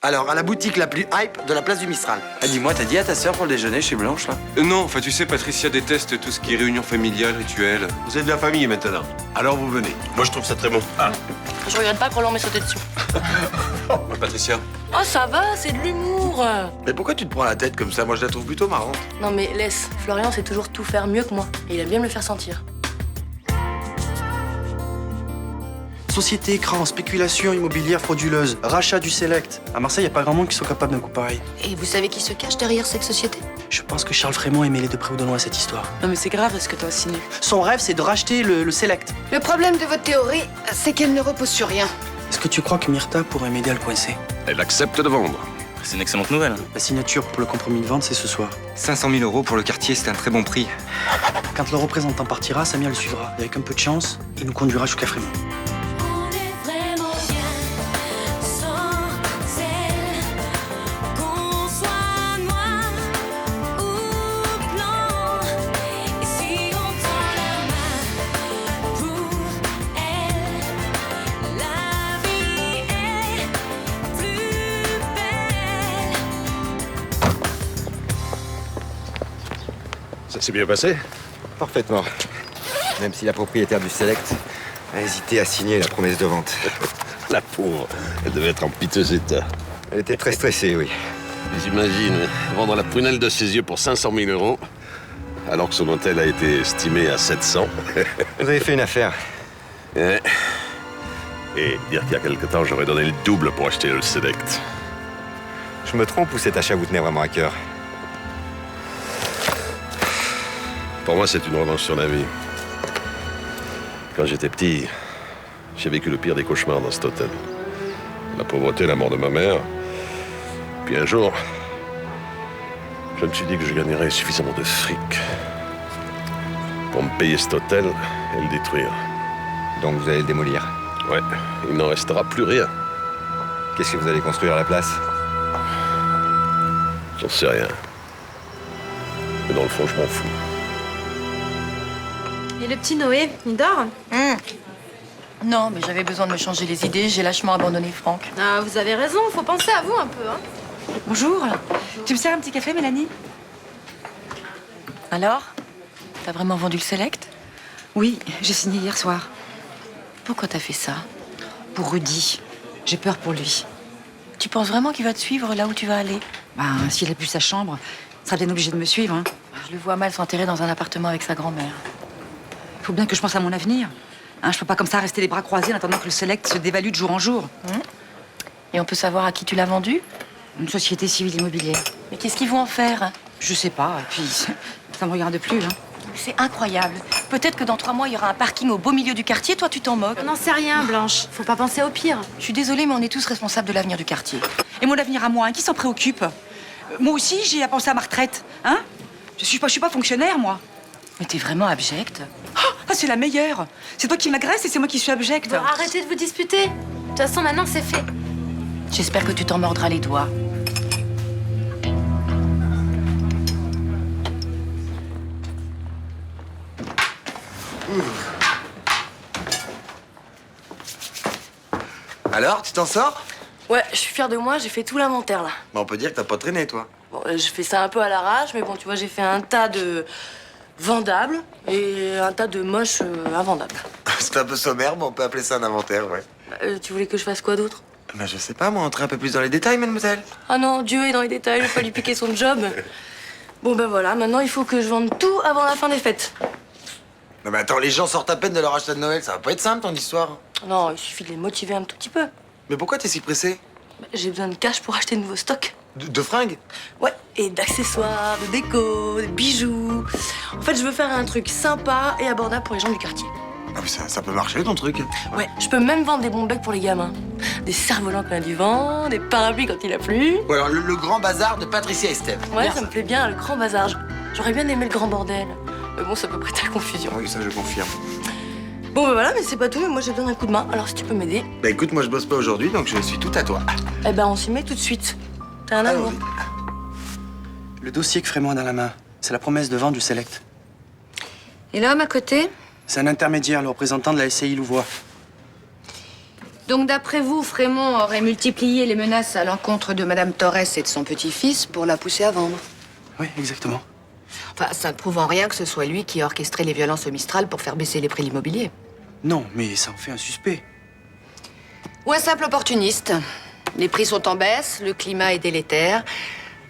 Alors, à la boutique la plus hype de la place du Mistral. Ah, dis-moi, t'as dit à ta sœur pour le déjeuner chez Blanche, là? Non, enfin tu sais, Patricia déteste tout ce qui est réunion familiale, rituel. Vous êtes de la famille maintenant. Alors vous venez. Moi, je trouve ça très bon. Ah. Je regrette pas qu'on l'en m'ait sauté dessus. Patricia. Oh, ça va, c'est de l'humour. Mais pourquoi tu te prends la tête comme ça? Moi, je la trouve plutôt marrante. Non, mais laisse. Florian sait toujours tout faire mieux que moi. Et il aime bien me le faire sentir. Société, écran, spéculation immobilière frauduleuse, rachat du Select. À Marseille, y a pas grand monde qui soit capable d'un coup pareil. Et vous savez qui se cache derrière cette société? Je pense que Charles Frémont est mêlé de près ou de loin à cette histoire. Non, mais c'est grave ce que t'as signé. Son rêve, c'est de racheter le Select. Le problème de votre théorie, c'est qu'elle ne repose sur rien. Est-ce que tu crois que Myrta pourrait m'aider à le coincer? Elle accepte de vendre. C'est une excellente nouvelle. La signature pour le compromis de vente, c'est ce soir. 500 000 € pour le quartier, c'est un très bon prix. Quand le représentant partira, Samir le suivra. Et avec un peu de chance, il nous conduira jusqu'à Frémont. Ça s'est bien passé? Parfaitement. Même si la propriétaire du Select a hésité à signer la promesse de vente. La pauvre, elle devait être en piteux état. Elle était très stressée, oui. Mais j'imagine, vendre la prunelle de ses yeux pour 500 000 €, alors que son hôtel a été estimé à 700. Vous avez fait une affaire. Et dire qu'il y a quelque temps, j'aurais donné le double pour acheter le Select. Je me trompe ou cet achat vous tenait vraiment à cœur? Pour moi, c'est une revanche sur la vie. Quand j'étais petit, j'ai vécu le pire des cauchemars dans cet hôtel. La pauvreté, la mort de ma mère. Puis un jour, je me suis dit que je gagnerais suffisamment de fric pour me payer cet hôtel et le détruire. Donc vous allez le démolir? Ouais, il n'en restera plus rien. Qu'est-ce que vous allez construire à la place? J'en sais rien. Mais dans le fond, je m'en fous. Et le petit Noé, il dort? Non, mais j'avais besoin de me changer les idées. J'ai lâchement abandonné Franck. Ah, vous avez raison, faut penser à vous un peu, hein. Bonjour. Tu me sers un petit café, Mélanie? Alors? T'as vraiment vendu le Select? Oui, j'ai signé hier soir. Pourquoi t'as fait ça? Pour Rudy. J'ai peur pour lui. Tu penses vraiment qu'il va te suivre là où tu vas aller? Ben, s'il a plus sa chambre, il sera bien obligé de me suivre, hein. Je le vois mal s'enterrer dans un appartement avec sa grand-mère. Faut bien que je pense à mon avenir. Hein, je peux pas comme ça rester les bras croisés en attendant que le Select se dévalue de jour en jour. Et on peut savoir à qui tu l'as vendu? Une société civile immobilière. Mais qu'est-ce qu'ils vont en faire? Je sais pas, et puis ça me regarde plus, hein. C'est incroyable. Peut-être que dans 3 mois, il y aura un parking au beau milieu du quartier. Toi, tu t'en moques. On n'en sait rien, Blanche. Faut pas penser au pire. Je suis désolée, mais on est tous responsables de l'avenir du quartier. Et mon avenir à moi, hein, qui s'en préoccupe? Moi aussi, j'ai à penser à ma retraite, hein. Je suis pas fonctionnaire, moi. Mais t'es vraiment abjecte. Ah, c'est la meilleure. C'est toi qui m'agresse et c'est moi qui suis abjecte. Bon, arrêtez de vous disputer. De toute façon, maintenant, c'est fait. J'espère que tu t'en mordras les doigts. Alors, tu t'en sors? Ouais, je suis fière de moi, j'ai fait tout l'inventaire, là. Bah, on peut dire que t'as pas traîné, toi. Bon, je fais ça un peu à l'arrache, mais bon, tu vois, j'ai fait un tas de vendables et un tas de moches invendables. C'est un peu sommaire, mais on peut appeler ça un inventaire, ouais. Tu voulais que je fasse quoi d'autre? Bah, je sais pas, moi, entrer un peu plus dans les détails, mademoiselle. Ah non, Dieu est dans les détails, je vais pas lui piquer son job. Bon, ben voilà, maintenant, il faut que je vende tout avant la fin des fêtes. Non, mais attends, les gens sortent à peine de leur achat de Noël, ça va pas être simple, ton histoire. Non, il suffit de les motiver un tout petit peu. Mais pourquoi t'es si pressé? J'ai besoin de cash pour acheter de nouveaux stocks. De fringues? Ouais, et d'accessoires, de déco, de bijoux. En fait, je veux faire un truc sympa et abordable pour les gens du quartier. Ah, mais ça peut marcher, ton truc. Ouais, je peux même vendre des bons becs pour les gamins. Des cerfs-volants quand il y a du vent, des parapluies quand il a plu. Ouais, alors le grand bazar de Patricia et Steph. Ouais, Bien, ça me plaît bien, le grand bazar. J'aurais bien aimé le grand bordel. Mais bon, ça peut prêter à la confusion. Oui, ça, je confirme. Bon, ben voilà, mais c'est pas tout, mais moi j'ai besoin d'un coup de main. Alors si tu peux m'aider. Bah, écoute, moi, je bosse pas aujourd'hui, donc je suis tout à toi. Eh ben, on s'y met tout de suite. T'as un Alors, amour. Le dossier que Frémont a dans la main, c'est la promesse de vente du Select. Et l'homme à côté? C'est un intermédiaire, le représentant de la SCI Louvois. Donc, d'après vous, Frémont aurait multiplié les menaces à l'encontre de Madame Torres et de son petit-fils pour la pousser à vendre. Oui, exactement. Enfin, ça ne prouve en rien que ce soit lui qui a orchestré les violences au Mistral pour faire baisser les prix de l'immobilier. Non, mais ça en fait un suspect. Ou un simple opportuniste. Les prix sont en baisse, le climat est délétère.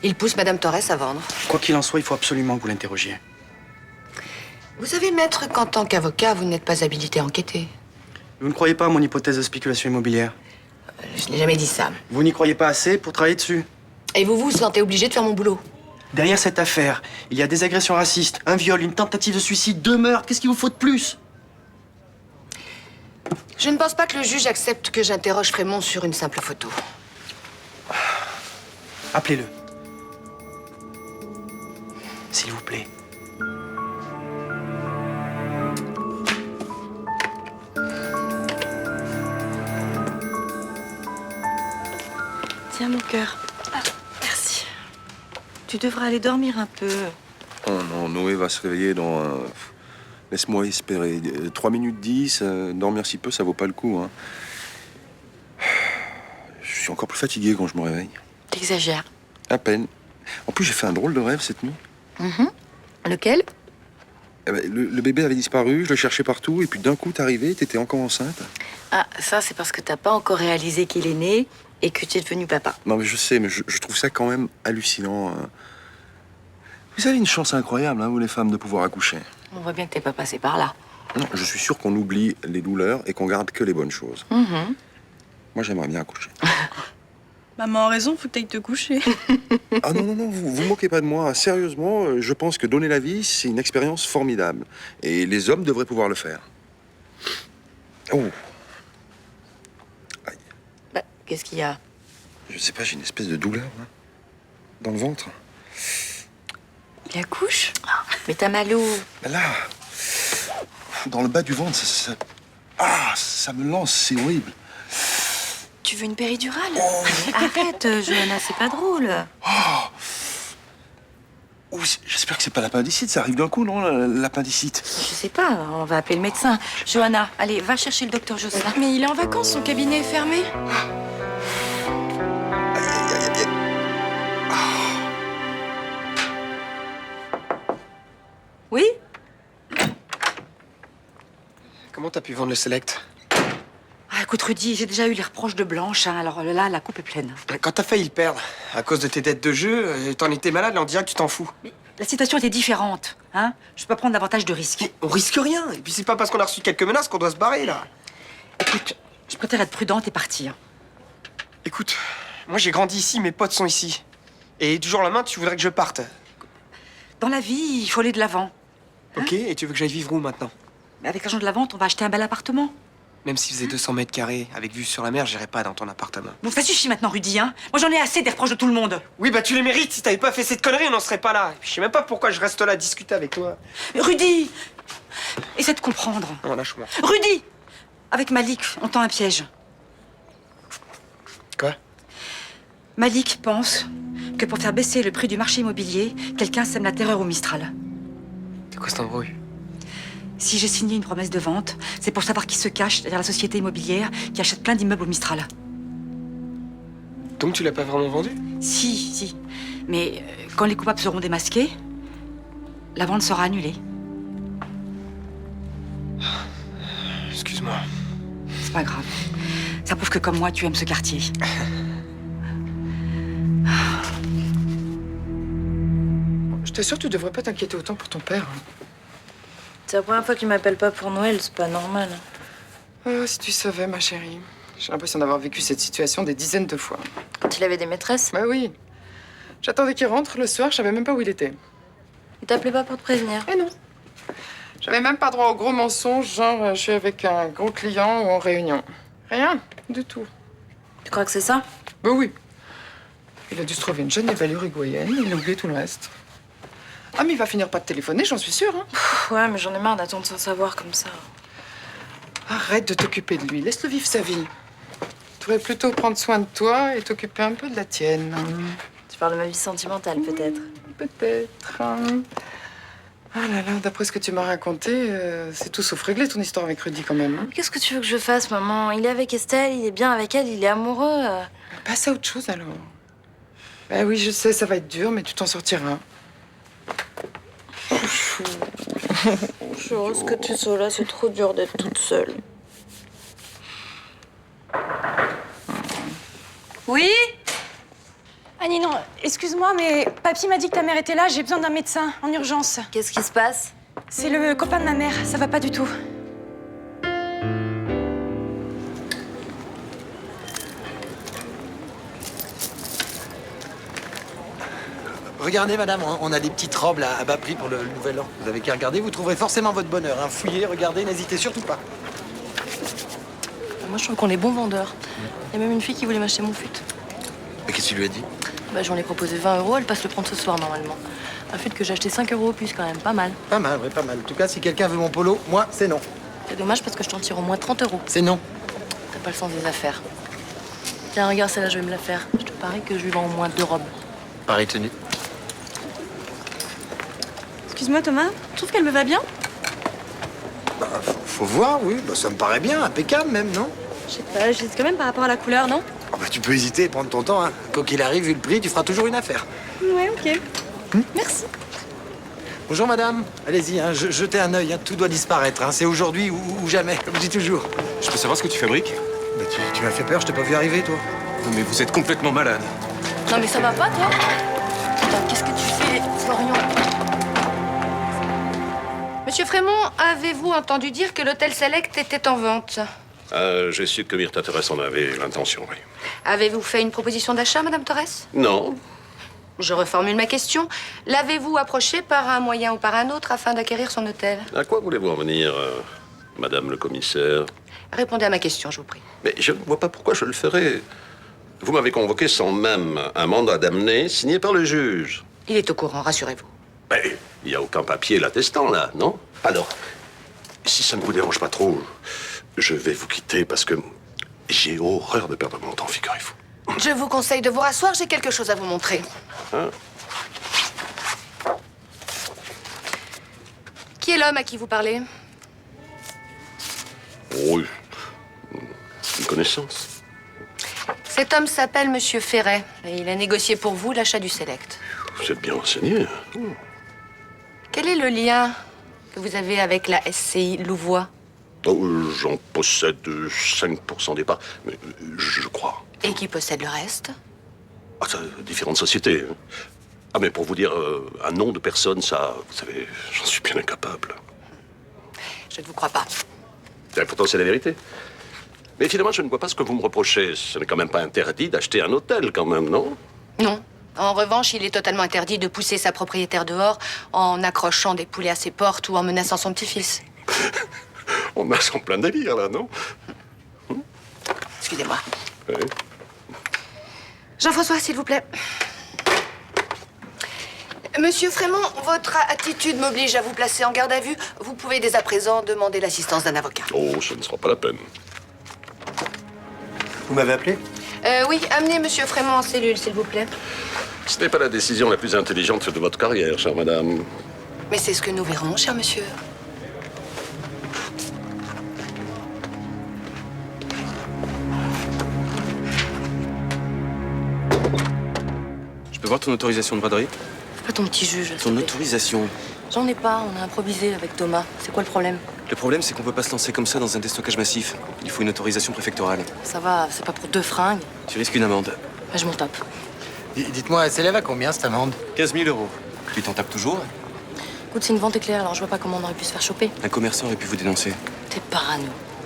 Il pousse Madame Torres à vendre. Quoi qu'il en soit, il faut absolument que vous l'interrogiez. Vous savez, maître, qu'en tant qu'avocat, vous n'êtes pas habilité à enquêter. Vous ne croyez pas à mon hypothèse de spéculation immobilière? Je n'ai jamais dit ça. Vous n'y croyez pas assez pour travailler dessus? Et vous vous sentez obligé de faire mon boulot? Derrière cette affaire, il y a des agressions racistes, un viol, une tentative de suicide, 2 meurtres. Qu'est-ce qu'il vous faut de plus? Je ne pense pas que le juge accepte que j'interroge Frémont sur une simple photo. Appelez-le. S'il vous plaît. Tiens, mon cœur. Ah, merci. Tu devras aller dormir un peu. Oh non, Noé va se réveiller dans... Laisse-moi espérer. 3 minutes 10, dormir si peu, ça vaut pas le coup. Hein. Je suis encore plus fatigué quand je me réveille. T'exagères. À peine. En plus, j'ai fait un drôle de rêve cette nuit. Lequel? Eh ben, le bébé avait disparu, je le cherchais partout, et puis d'un coup, t'es arrivé, t'étais encore enceinte. Ah, ça, c'est parce que t'as pas encore réalisé qu'il est né et que tu es devenu papa. Non, mais je sais, mais je trouve ça quand même hallucinant. Hein. Vous avez une chance incroyable, hein, vous les femmes, de pouvoir accoucher. On voit bien que t'es pas passé par là. Non, je suis sûr qu'on oublie les douleurs et qu'on garde que les bonnes choses. Moi, j'aimerais bien accoucher. Maman a raison, faut que t'ailles te coucher. Ah non, non, non, vous moquez pas de moi. Sérieusement, je pense que donner la vie, c'est une expérience formidable. Et les hommes devraient pouvoir le faire. Oh. Aïe. Bah, qu'est-ce qu'il y a? Je sais pas, j'ai une espèce de douleur, là. Dans le ventre. Il accouche? Mais t'as mal où? Ben là, dans le bas du ventre, ça me lance, c'est horrible. Tu veux une péridurale? Arrête, Johanna, c'est pas drôle. Oh, j'espère que c'est pas l'appendicite, ça arrive d'un coup, non, l'appendicite? Je sais pas, on va appeler le médecin. Johanna, allez, va chercher le docteur Josselin. Mais il est en vacances, son cabinet est fermé. Aïe, aïe, aïe, aïe. Oui? Comment t'as pu vendre le Select? Ah, écoute, Rudy, j'ai déjà eu les reproches de Blanche, hein, alors là, la coupe est pleine. Quand t'as failli le perdre, à cause de tes dettes de jeu, t'en étais malade, là on dirait que tu t'en fous. Mais la situation était différente, hein. Je peux pas prendre davantage de risques. Mais on risque rien, et puis c'est pas parce qu'on a reçu quelques menaces qu'on doit se barrer, là. Écoute, je préfère être prudente et partir. Écoute, moi j'ai grandi ici, mes potes sont ici. Et du jour au lendemain, tu voudrais que je parte. Dans la vie, il faut aller de l'avant. Ok, et tu veux que j'aille vivre où maintenant? Mais avec l'argent de la vente, on va acheter un bel appartement. Même s'il faisait 200 mètres carrés, avec vue sur la mer, j'irais pas dans ton appartement. Bon, ça suffit maintenant, Rudy, hein. Moi, j'en ai assez des reproches de tout le monde. Oui, bah tu les mérites, si t'avais pas fait cette connerie, on n'en serait pas là. Et puis, je sais même pas pourquoi je reste là à discuter avec toi. Mais Rudy, essaie de comprendre. Non, lâche-moi. Rudy, avec Malik, on tend un piège. Quoi? Malik pense que pour faire baisser le prix du marché immobilier, quelqu'un sème la terreur au Mistral. C'est quoi cette embrouille? Si j'ai signé une promesse de vente, c'est pour savoir qui se cache derrière la société immobilière qui achète plein d'immeubles au Mistral. Donc tu l'as pas vraiment vendu? Si. Mais quand les coupables seront démasqués, la vente sera annulée. Excuse-moi. C'est pas grave. Ça prouve que comme moi, tu aimes ce quartier. Je t'assure, tu devrais pas t'inquiéter autant pour ton père. C'est la première fois qu'il m'appelle pas pour Noël, c'est pas normal. Ah, si tu savais, ma chérie. J'ai l'impression d'avoir vécu cette situation des dizaines de fois. Quand il avait des maîtresses? Bah oui. J'attendais qu'il rentre le soir, je savais même pas où il était. Il t'appelait pas pour te prévenir? Eh non. J'avais même pas droit au gros mensonge, genre je suis avec un gros client ou en réunion. Rien, du tout. Tu crois que c'est ça? Bah oui. Il a dû se trouver une jeune et belle uruguayenne, il a oublié tout le reste. Ah, mais il va finir par te téléphoner, j'en suis sûre. Hein. Ouais, mais j'en ai marre d'attendre sans savoir comme ça. Arrête de t'occuper de lui, laisse-le vivre sa vie. Tu devrais plutôt prendre soin de toi et t'occuper un peu de la tienne. Tu parles de ma vie sentimentale, peut-être? Peut-être. Ah là là, d'après ce que tu m'as raconté, c'est tout sauf réglé ton histoire avec Rudy quand même. Hein. Qu'est-ce que tu veux que je fasse, maman? Il est avec Estelle, il est bien avec elle, il est amoureux. Passe à autre chose alors. Bah oui, je sais, ça va être dur, mais tu t'en sortiras. Chouchou. Ce que tu sois là, c'est trop dur d'être toute seule. Oui? Annie, non, excuse-moi, mais papy m'a dit que ta mère était là. J'ai besoin d'un médecin, en urgence. Qu'est-ce qui se passe? C'est le copain de ma mère, ça va pas du tout. Regardez, madame, on a des petites robes là, à bas prix pour le nouvel an. Vous avez qu'à regarder, vous trouverez forcément votre bonheur. Hein. Fouillez, regardez, n'hésitez surtout pas. Moi, je trouve qu'on est bons vendeurs. Il y a même une fille qui voulait m'acheter mon fut. Mais qu'est-ce que tu lui as dit? Bah, j'en ai proposé 20 €, elle passe le prendre ce soir, normalement. Un fut que j'ai acheté 5 € au plus, quand même, pas mal. Pas mal, oui, pas mal. En tout cas, si quelqu'un veut mon polo, moi, c'est non. C'est dommage parce que je t'en tire au moins 30 €. C'est non. T'as pas le sens des affaires. Tiens, regarde, celle-là, je vais me la faire. Je te parie que je lui vends au moins 2 robes. Pareil tenue. Excuse-moi, Thomas, tu trouves qu'elle me va bien? Bah, faut voir, oui. Bah, ça me paraît bien, impeccable même, non? Je sais pas, j'hésite quand même par rapport à la couleur, non? Oh, bah, tu peux hésiter et prendre ton temps, hein. Quoi qu'il arrive, vu le prix, tu feras toujours une affaire. Ouais, ok. Merci. Bonjour, madame. Allez-y, hein, jetez un œil, hein. Tout doit disparaître. Hein. C'est aujourd'hui ou jamais, comme je dis toujours. Je peux savoir ce que tu fabriques? Bah, tu m'as fait peur, je t'ai pas vu arriver, toi. Non, mais vous êtes complètement malade. Non, mais ça va pas, toi? Putain, qu'est-ce que tu fais, Florian? Monsieur Frémont, avez-vous entendu dire que l'hôtel Select était en vente? J'ai su que Myrtha Torres en avait l'intention, oui. Avez-vous fait une proposition d'achat, Madame Torres? Non. Je reformule ma question. L'avez-vous approché par un moyen ou par un autre afin d'acquérir son hôtel? À quoi voulez-vous en venir, madame le commissaire? Répondez à ma question, je vous prie. Mais je ne vois pas pourquoi je le ferais. Vous m'avez convoqué sans même un mandat d'amener signé par le juge. Il est au courant, rassurez-vous. Mais il n'y a aucun papier l'attestant, là, non? Alors, si ça ne vous dérange pas trop, je vais vous quitter parce que j'ai horreur de perdre mon temps, figurez-vous. Je vous conseille de vous rasseoir, j'ai quelque chose à vous montrer. Hein? Qui est l'homme à qui vous parlez? Oui. Une connaissance. Cet homme s'appelle Monsieur Ferret et il a négocié pour vous l'achat du Select. Vous êtes bien renseigné. Quel est le lien que vous avez avec la SCI Louvois? Oh, j'en possède 5% des parts, mais je crois. Et qui possède le reste? Ah, ça, différentes sociétés. Hein. Ah, mais pour vous dire un nom de personne, ça, vous savez, j'en suis bien incapable. Je ne vous crois pas. Et pourtant, c'est la vérité. Mais finalement, je ne vois pas ce que vous me reprochez. Ce n'est quand même pas interdit d'acheter un hôtel, quand même, non? Non. En revanche, il est totalement interdit de pousser sa propriétaire dehors en accrochant des poulets à ses portes ou en menaçant son petit-fils. On marche en plein délire, là, non? Excusez-moi. Oui. Jean-François, s'il vous plaît. Monsieur Frémont, votre attitude m'oblige à vous placer en garde à vue. Vous pouvez dès à présent demander l'assistance d'un avocat. Oh, ce ne sera pas la peine. Vous m'avez appelé? Oui, amenez Monsieur Frémont en cellule, s'il vous plaît. Ce n'est pas la décision la plus intelligente de votre carrière, chère madame. Mais c'est ce que nous verrons, cher monsieur. Je peux voir ton autorisation de braderie? Pas ton petit juge. Ton autorisation? J'en ai pas, on a improvisé avec Thomas. C'est quoi le problème? Le problème, c'est qu'on peut pas se lancer comme ça dans un déstockage massif. Il faut une autorisation préfectorale. Ça va, c'est pas pour 2 fringues. Tu risques une amende. Bah, je m'en tape. Dites-moi, elle s'élève à combien, cette amende? 15 000 €. Tu t'en tapes toujours? Écoute, c'est une vente éclair, alors je vois pas comment on aurait pu se faire choper. Un commerçant aurait pu vous dénoncer. T'es parano.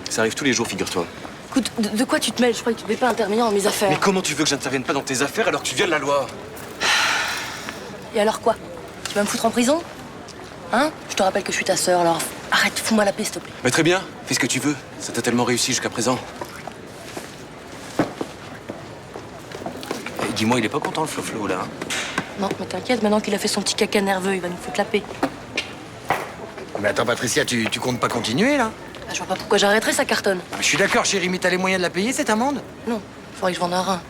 Ça arrive tous les jours, figure-toi. Écoute, de quoi tu te mêles? Je crois que tu devais pas intervenir dans mes affaires. Mais comment tu veux que j'intervienne pas dans tes affaires alors que tu violes la loi? Et alors quoi? Tu vas me foutre en prison? Hein? Je te rappelle que je suis ta sœur, alors arrête, fous-moi la paix, s'il te plaît. Mais très bien, fais ce que tu veux. Ça t'a tellement réussi jusqu'à présent. Et dis-moi, il est pas content le Flo-Flo, là? Non, mais t'inquiète, maintenant qu'il a fait son petit caca nerveux, il va nous foutre la paix. Mais attends, Patricia, tu comptes pas continuer, là? Bah, je vois pas pourquoi j'arrêterais, ça cartonne. Je suis d'accord, chérie, mais t'as les moyens de la payer, cette amende? Non, faudrait que je vende un rein.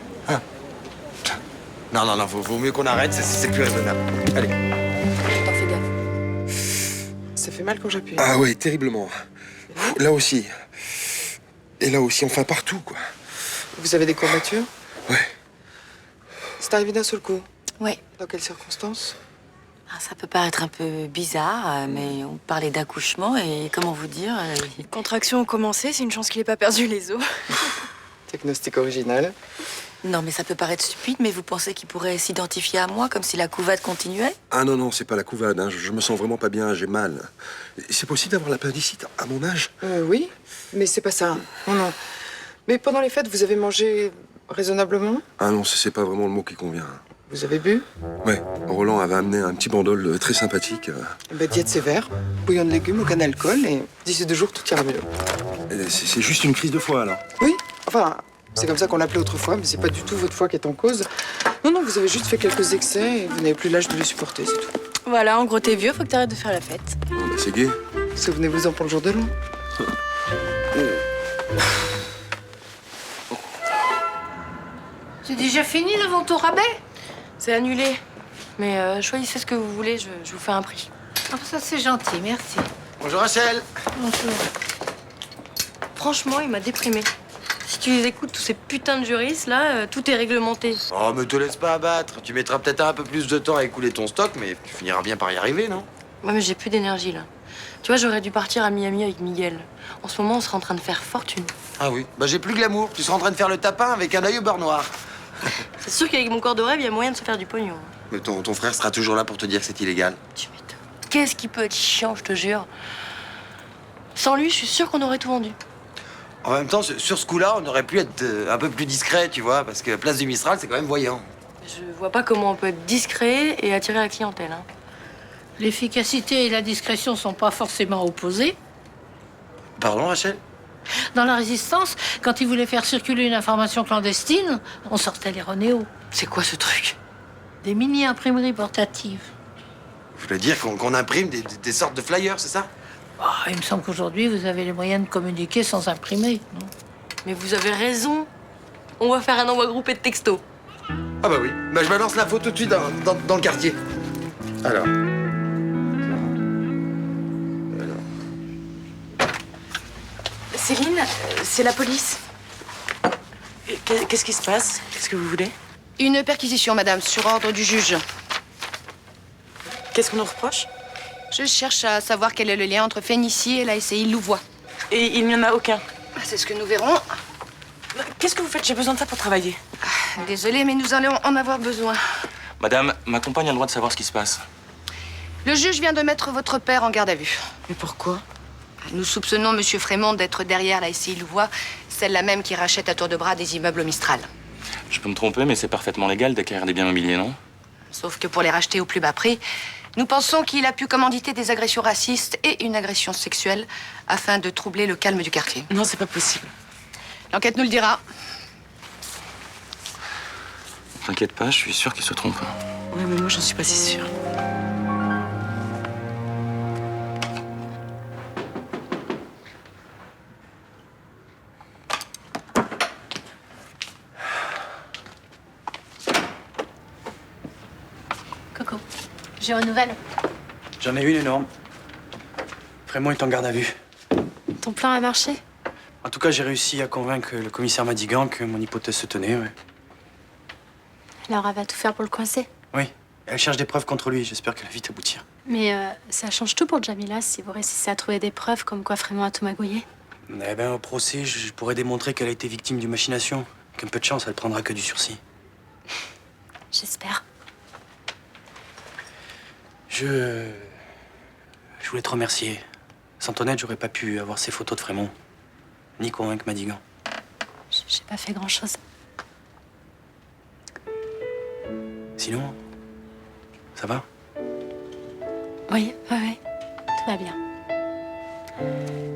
Non, vaut mieux qu'on arrête, c'est plus raisonnable. Allez. T'en fais gaffe. fait mal quand j'appuie. Ah ouais, terriblement. Là aussi. Et là aussi, enfin partout, quoi. Vous avez des courbatures? Ouais. C'est arrivé d'un seul coup? Ouais. Dans quelles circonstances? Ça peut paraître un peu bizarre, mais on parlait d'accouchement et comment vous dire... Les contractions ont commencé, c'est une chance qu'il n'ait pas perdu les os. Diagnostic original. Non, mais ça peut paraître stupide, mais vous pensez qu'il pourrait s'identifier à moi comme si la couvade continuait? Ah non, non, c'est pas la couvade, hein. Je me sens vraiment pas bien, j'ai mal. C'est possible d'avoir l'appendicite à mon âge? Oui, mais c'est pas ça. Non, non. Mais pendant les fêtes, vous avez mangé raisonnablement? Ah non, c'est pas vraiment le mot qui convient. Vous avez bu? Ouais, Roland avait amené un petit bandol très sympathique. Diète sévère, bouillon de légumes, aucun alcool, et d'ici 2 jours, tout ira mieux. C'est juste une crise de foie, alors? Oui, enfin, c'est comme ça qu'on l'appelait autrefois, mais c'est pas du tout votre foie qui est en cause. Non, non, vous avez juste fait quelques excès et vous n'avez plus l'âge de les supporter, c'est tout. Voilà, en gros, t'es vieux, faut que t'arrêtes de faire la fête. Oh, bah, c'est gai. Souvenez-vous-en pour le jour de l'an. C'est déjà fini le vente au rabais? C'est annulé. Mais choisissez ce que vous voulez, je vous fais un prix. Ah, ça c'est gentil, merci. Bonjour Rachel. Bonjour. Franchement, il m'a déprimé. Si tu les écoutes, tous ces putains de juristes, là, tout est réglementé. Oh, mais te laisse pas abattre. Tu mettras peut-être un peu plus de temps à écouler ton stock, mais tu finiras bien par y arriver, non? Ouais, mais j'ai plus d'énergie, là. Tu vois, j'aurais dû partir à Miami avec Miguel. En ce moment, on serait en train de faire fortune. Ah oui, bah j'ai plus glamour. Tu seras en train de faire le tapin avec un œil au beurre noir. C'est sûr qu'avec mon corps de rêve, il y a moyen de se faire du pognon. Mais ton frère sera toujours là pour te dire que c'est illégal. Qu'est-ce qui peut être chiant, je te jure. Sans lui, je suis sûre qu'on aurait tout vendu. En même temps, sur ce coup-là, on aurait pu être un peu plus discret, tu vois, parce que Place du Mistral, c'est quand même voyant. Je vois pas comment on peut être discret et attirer la clientèle. Hein. L'efficacité et la discrétion sont pas forcément opposées. Pardon, Rachel? Dans la Résistance, quand ils voulaient faire circuler une information clandestine, on sortait les Ronéos. C'est quoi ce truc? Des mini-imprimeries portatives. Vous voulez dire qu'on imprime des sortes de flyers, c'est ça? Il me semble qu'aujourd'hui, vous avez les moyens de communiquer sans imprimer, non? Mais vous avez raison. On va faire un envoi groupé de textos. Ah bah oui. Bah je balance l'info tout de suite dans le quartier. Alors. Céline, c'est la police. Qu'est-ce qui se passe? Qu'est-ce que vous voulez? Une perquisition, madame, sur ordre du juge. Qu'est-ce qu'on nous reproche? Je cherche à savoir quel est le lien entre Fénicie et la SCI Louvois. Et il n'y en a aucun. C'est ce que nous verrons. Qu'est-ce que vous faites? J'ai besoin de ça pour travailler. Désolée, mais nous allons en avoir besoin. Madame, ma compagne a le droit de savoir ce qui se passe. Le juge vient de mettre votre père en garde à vue. Mais pourquoi? Nous soupçonnons Monsieur Frémont d'être derrière la SCI Louvois, celle-là même qui rachète à tour de bras des immeubles au Mistral. Je peux me tromper, mais c'est parfaitement légal d'acquérir des biens immobiliers, non? Sauf que pour les racheter au plus bas prix, nous pensons qu'il a pu commanditer des agressions racistes et une agression sexuelle afin de troubler le calme du quartier. Non, c'est pas possible. L'enquête nous le dira. T'inquiète pas, je suis sûr qu'il se trompe. Ouais, mais moi, j'en suis pas si sûre. Coco, j'ai une nouvelle. J'en ai une énorme. Frémont est en garde à vue. Ton plan a marché? En tout cas, j'ai réussi à convaincre le commissaire Madigan que mon hypothèse se tenait, ouais. Alors, elle va tout faire pour le coincer. Oui, elle cherche des preuves contre lui. J'espère qu'elle va vite aboutir. Mais ça change tout pour Jamila si vous réussissez à trouver des preuves comme quoi Frémont a tout magouillé. Eh ben, au procès, je pourrais démontrer qu'elle a été victime d'une machination. Qu'un peu de chance, elle prendra que du sursis. J'espère. Je voulais te remercier. Sans ton aide, j'aurais pas pu avoir ces photos de Frémont. Ni convaincre Madigan. J'ai pas fait grand-chose. Sinon, ça va? Oui, tout va bien.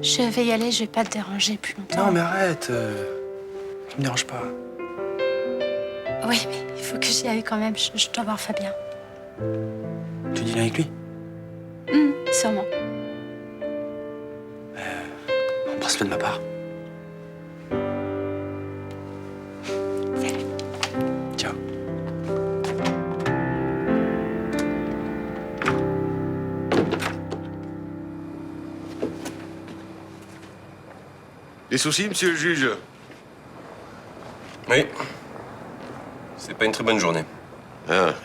Je vais y aller, je vais pas te déranger plus longtemps. Non, mais arrête. Tu me déranges pas. Oui, mais il faut que j'y aille quand même. Je dois voir Fabien. Tu dînes avec lui? Sûrement. Embrasse-le de ma part. Salut. Ciao. Des soucis, monsieur le juge? Oui. C'est pas une très bonne journée. Ah,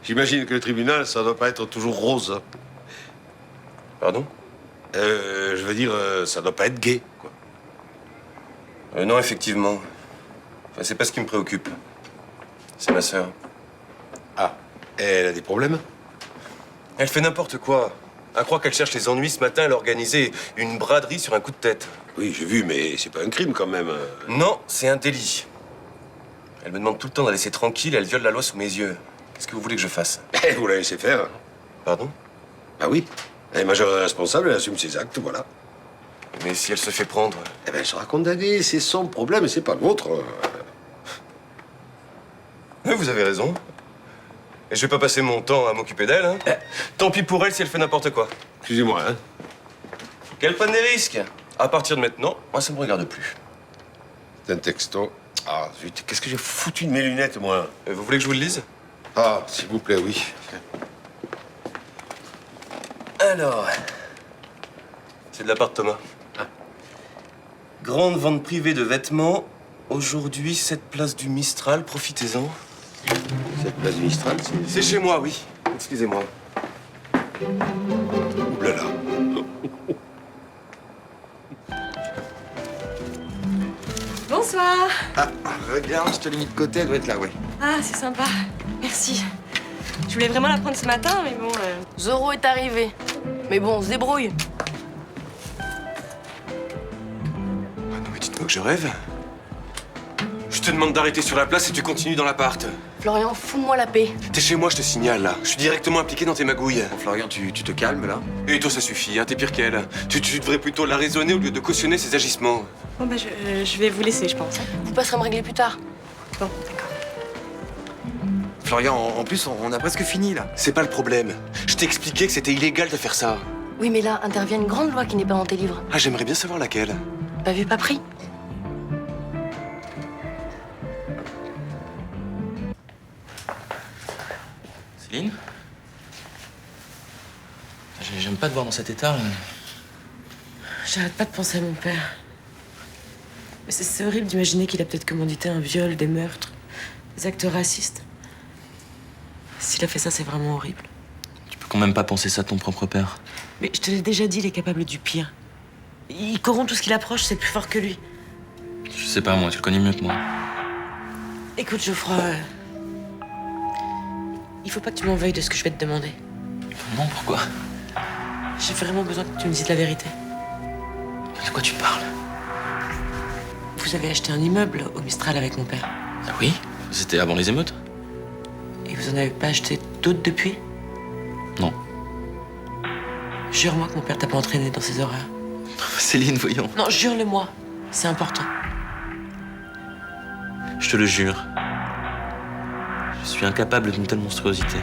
j'imagine que le tribunal, ça doit pas être toujours rose. Pardon? Je veux dire, ça doit pas être gai, quoi. Non, effectivement. Enfin, c'est pas ce qui me préoccupe. C'est ma sœur. Ah, elle a des problèmes? Elle fait n'importe quoi. À croire qu'elle cherche les ennuis, ce matin, elle a organisé une braderie sur un coup de tête. Oui, j'ai vu, mais c'est pas un crime, quand même. Non, c'est un délit. Elle me demande tout le temps de la laisser tranquille, elle viole la loi sous mes yeux. Qu'est-ce que vous voulez que je fasse? Vous la laissez faire. Pardon? Bah oui. Elle est majeure et responsable, elle assume ses actes, voilà. Mais si elle se fait prendre? Eh ben, elle sera condamnée, c'est son problème, c'est pas le vôtre. Oui, vous avez raison. Et je vais pas passer mon temps à m'occuper d'elle, hein. Tant pis pour elle si elle fait n'importe quoi. Excusez-moi, hein. Qu'elle prenne des risques. À partir de maintenant, moi, ça me regarde plus. C'est un texto. Ah, zut, qu'est-ce que j'ai foutu de mes lunettes, moi? Vous voulez que je vous le lise? Ah, s'il vous plaît, oui. Alors, c'est de la part de Thomas. Grande vente privée de vêtements. Aujourd'hui, cette place du Mistral, profitez-en. Cette place du Mistral, c'est chez moi, oui. Excusez-moi. Ouh là là. Bonsoir. Ah, regarde, je te l'ai mis de côté, elle doit être là, ouais. Ah, c'est sympa. Merci. Je voulais vraiment la prendre ce matin, mais bon... Zoro est arrivé. Mais bon, on se débrouille. Non mais dites-moi que je rêve. Je te demande d'arrêter sur la place et tu continues dans l'appart. Florian, fous-moi la paix. T'es chez moi, je te signale, là. Je suis directement impliqué dans tes magouilles. Bon, Florian, tu te calmes, là? Et toi, ça suffit, hein, t'es pire qu'elle. Tu devrais plutôt la raisonner au lieu de cautionner ses agissements. Bon, bah, je vais vous laisser, je pense. Vous passerez me régler plus tard. Bon, d'accord. Florian, en plus, on a presque fini, là. C'est pas le problème. Je t'ai expliqué que c'était illégal de faire ça. Oui, mais là intervient une grande loi qui n'est pas dans tes livres. Ah, j'aimerais bien savoir laquelle. Pas vu, pas pris. Céline? J'aime pas te voir dans cet état. J'arrête pas de penser à mon père. Mais c'est horrible d'imaginer qu'il a peut-être commandité un viol, des meurtres, des actes racistes. S'il a fait ça, c'est vraiment horrible. Tu peux quand même pas penser ça de ton propre père. Mais je te l'ai déjà dit, il est capable du pire. Il corrompt tout ce qu'il approche, c'est plus fort que lui. Je sais pas, moi, tu le connais mieux que moi. Écoute, Geoffroy, il faut pas que tu m'en veuilles de ce que je vais te demander. Non, pourquoi? J'ai vraiment besoin que tu me dises la vérité. De quoi tu parles? Vous avez acheté un immeuble au Mistral avec mon père. Ah oui? C'était avant les émeutes? Et vous en avez pas acheté d'autres depuis? Non. Jure-moi que mon père t'a pas entraîné dans ses horreurs. Céline, voyons. Non, jure-le-moi. C'est important. Je te le jure. Je suis incapable d'une telle monstruosité.